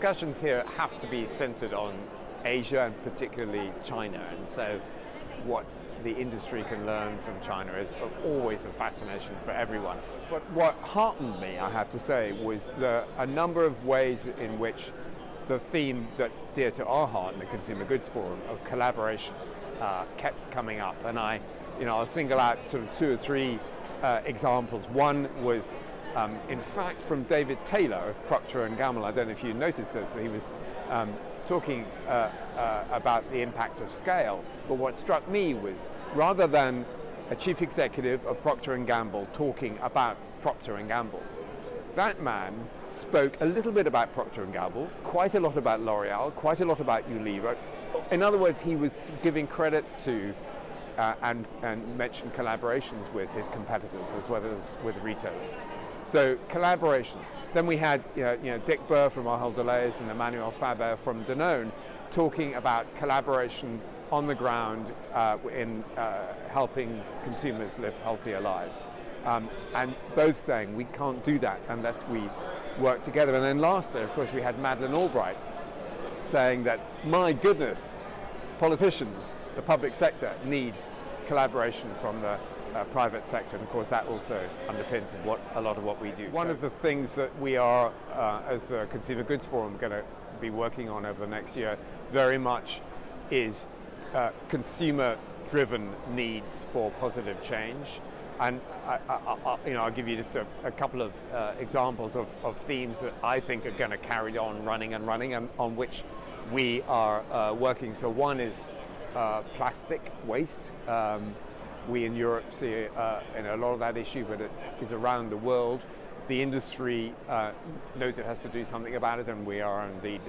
discussions here have to be centered on Asia and particularly China, and so what the industry can learn from China is always a fascination for everyone. But what heartened me, I have to say, was a number of ways in which the theme that's dear to our heart in the Consumer Goods Forum of collaboration kept coming up. And I'll single out sort of 2 or 3 examples. One was, in fact, from David Taylor of Procter & Gamble. I don't know if you noticed this. He was talking about the impact of scale. But what struck me was, rather than a chief executive of Procter & Gamble talking about Procter & Gamble, that man spoke a little bit about Procter & Gamble, quite a lot about L'Oreal, quite a lot about Unilever. In other words, he was giving credit to and mentioned collaborations with his competitors as well as with retailers. So collaboration. Then we had Dick Boer from Ahold Delhaize and Emmanuel Faber from Danone talking about collaboration on the ground in helping consumers live healthier lives. And both saying we can't do that unless we work together. And then lastly, of course, we had Madeline Albright saying that, my goodness, politicians, the public sector needs collaboration from the private sector, and of course that also underpins a lot of what we do. One of the things that we are, as the Consumer Goods Forum, going to be working on over the next year very much is consumer-driven needs for positive change. And I'll give you just a couple of examples of themes that I think are going to carry on running and on which we are working. So one is plastic waste. We in Europe see a lot of that issue, but it is around the world. The industry knows it has to do something about it, and we are indeed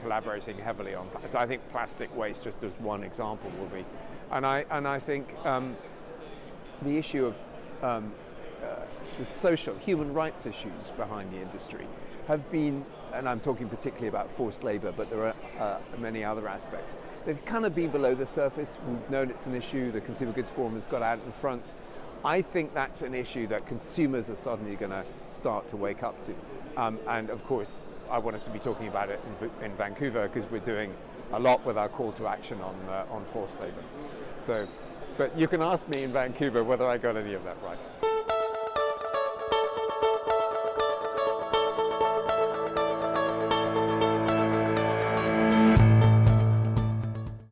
collaborating heavily on that. So I think plastic waste, just as one example, will be. And I think the issue of the social, human rights issues behind the industry have been, and I'm talking particularly about forced labor, but there are many other aspects. They've kind of been below the surface. We've known it's an issue. The Consumer Goods Forum has got out in front. I think that's an issue that consumers are suddenly going to start to wake up to. And of course, I want us to be talking about it in Vancouver, because we're doing a lot with our call to action on forced labor. So, but you can ask me in Vancouver whether I got any of that right.